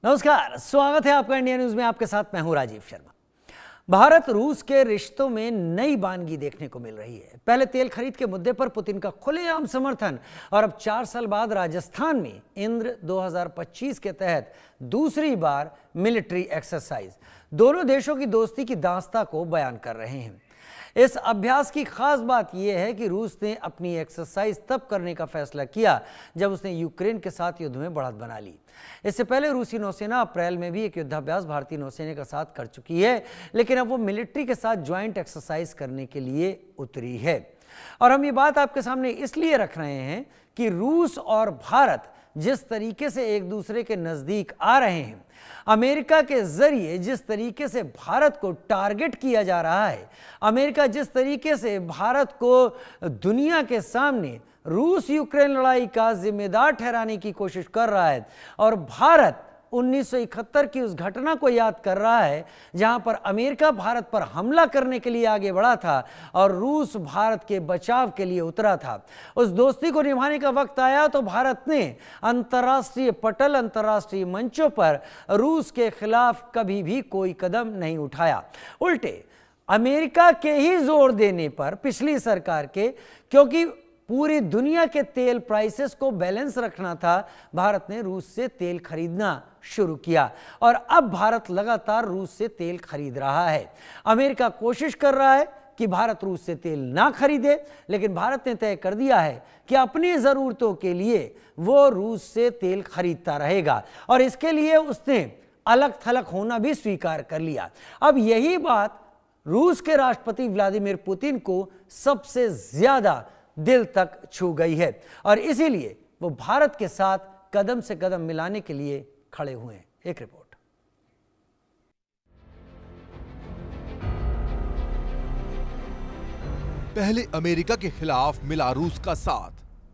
नमस्कार, स्वागत है आपका इंडिया न्यूज में। आपके साथ मैं हूं राजीव शर्मा। भारत रूस के रिश्तों में नई बानगी देखने को मिल रही है। पहले तेल खरीद के मुद्दे पर पुतिन का खुलेआम समर्थन और अब 4 साल बाद राजस्थान में इंद्र 2025 के तहत दूसरी बार मिलिट्री एक्सरसाइज दोनों देशों की दोस्ती की दास्तां को बयान कर रहे हैं। इस अभ्यास की खास बात यह है कि रूस ने अपनी एक्सरसाइज तब करने का फैसला किया जब उसने यूक्रेन के साथ युद्ध में बढ़त बना ली। इससे पहले रूसी नौसेना अप्रैल में भी एक युद्धाभ्यास भारतीय नौसेना के साथ कर चुकी है, लेकिन अब वो मिलिट्री के साथ ज्वाइंट एक्सरसाइज करने के लिए उतरी है। और हम ये बात आपके सामने इसलिए रख रहे हैं कि रूस और भारत जिस तरीके से एक दूसरे के नजदीक आ रहे हैं, अमेरिका के जरिए जिस तरीके से भारत को टारगेट किया जा रहा है, अमेरिका जिस तरीके से भारत को दुनिया के सामने रूस यूक्रेन लड़ाई का जिम्मेदार ठहराने की कोशिश कर रहा है, और भारत 1971 की उस घटना को याद कर रहा है जहां पर अमेरिका भारत पर हमला करने के लिए आगे बढ़ा था और रूस भारत के बचाव के लिए उतरा था। उस दोस्ती को निभाने का वक्त आया तो भारत ने अंतर्राष्ट्रीय पटल, अंतर्राष्ट्रीय मंचों पर रूस के खिलाफ कभी भी कोई कदम नहीं उठाया। उल्टे अमेरिका के ही जोर देने पर पिछली सरकार के, क्योंकि पूरी दुनिया के तेल प्राइसेस को बैलेंस रखना था, भारत ने रूस से तेल खरीदना शुरू किया और अब भारत लगातार रूस से तेल खरीद रहा है। अमेरिका कोशिश कर रहा है कि भारत रूस से तेल ना खरीदे, लेकिन भारत ने तय कर दिया है कि अपनी जरूरतों के लिए वो रूस से तेल खरीदता रहेगा और इसके लिए उसने अलग थलग होना भी स्वीकार कर लिया। अब यही बात रूस के राष्ट्रपति व्लादिमीर पुतिन को सबसे ज्यादा दिल तक छू गई है और इसीलिए वो भारत के साथ कदम से कदम मिलाने के लिए खड़े हुए हैं। एक रिपोर्ट। पहले अमेरिका के खिलाफ मिला रूस का साथ,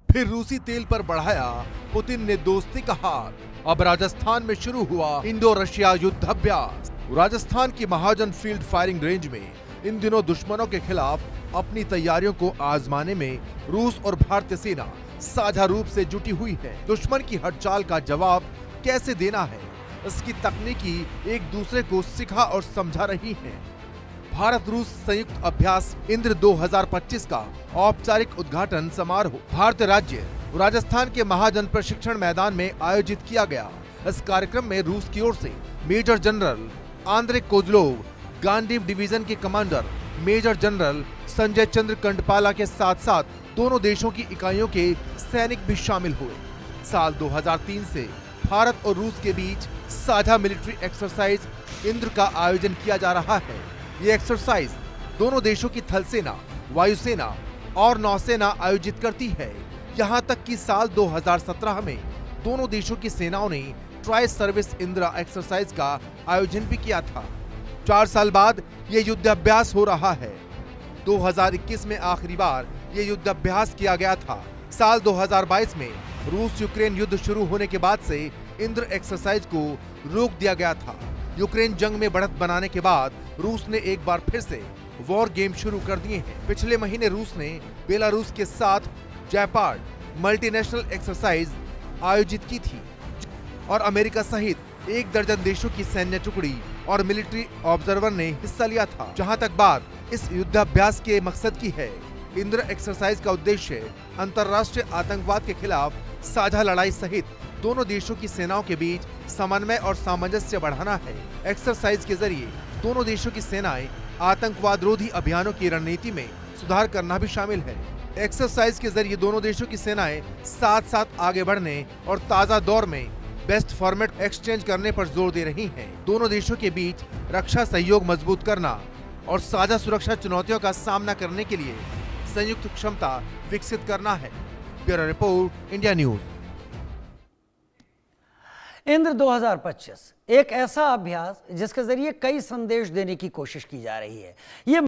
फिर रूसी तेल पर बढ़ाया पुतिन ने दोस्ती का हाथ। अब राजस्थान में शुरू हुआ इंडो रशिया युद्धाभ्यास। राजस्थान की महाजन फील्ड फायरिंग रेंज में इन दिनों दुश्मनों के खिलाफ अपनी तैयारियों को आजमाने में रूस और भारतीय सेना साझा रूप से जुटी हुई है। दुश्मन की हड़चाल का जवाब कैसे देना है, इसकी तकनीकी एक दूसरे को सिखा और समझा रही है। भारत रूस संयुक्त अभ्यास इंद्र 2025 का औपचारिक उद्घाटन समारोह भारतीय राज्य राजस्थान के महाजन प्रशिक्षण मैदान में आयोजित किया गया। इस कार्यक्रम में रूस की ओर से major general Andrei Kozlov, Gandiv division के commander major general Sanjay Chandra Kandpal के साथ साथ दोनों देशों की इकाइयों के सैनिक भी शामिल हुए। साल 2003 से भारत और रूस के बीच साझा मिलिट्री एक्सरसाइज इंद्र का आयोजन किया जा रहा है। ये एक्सरसाइज दोनों देशों की थल सेना, वायुसेना और नौसेना आयोजित करती है। यहाँ तक कि साल 2017 में दोनों देशों की सेनाओं ने ट्राई सर्विस इंद्र एक्सरसाइज का आयोजन भी किया था। 4 साल बाद ये युद्धाभ्यास हो रहा है। 2021 में आखिरी बार ये युद्धाभ्यास किया गया था। साल 2022 में रूस यूक्रेन युद्ध शुरू होने के बाद से इंद्र एक्सरसाइज को रोक दिया गया था। यूक्रेन जंग में बढ़त बनाने के बाद रूस ने एक बार फिर से वॉर गेम शुरू कर दिए हैं। पिछले महीने रूस ने बेलारूस के साथ जैपार्ड मल्टीनेशनल एक्सरसाइज आयोजित की थी और अमेरिका सहित 1 दर्जन देशों की सैन्य टुकड़ी और मिलिट्री ऑब्जर्वर ने हिस्सा लिया था। जहां तक बात इस युद्धाभ्यास के मकसद की है, इंद्र एक्सरसाइज का उद्देश्य अंतर्राष्ट्रीय आतंकवाद के खिलाफ साझा लड़ाई सहित दोनों देशों की सेनाओं के बीच समन्वय और सामंजस्य बढ़ाना है। एक्सरसाइज के जरिए दोनों देशों की सेनाएं आतंकवाद रोधी अभियानों की रणनीति में सुधार करना भी शामिल है। एक्सरसाइज के जरिए दोनों देशों की सेनाएं साथ साथ आगे बढ़ने और ताजा दौर में बेस्ट फॉर्मेट एक्सचेंज करने पर जोर दे रही हैं। दोनों देशों के बीच रक्षा सहयोग मजबूत करना और साझा सुरक्षा चुनौतियों का सामना करने के लिए संयुक्त क्षमता विकसित करना है। Bureau report, India news. Indra 2025 एक ऐसा अभ्यास जिसके जरिए कई संदेश देने की कोशिश की जा रही है। ये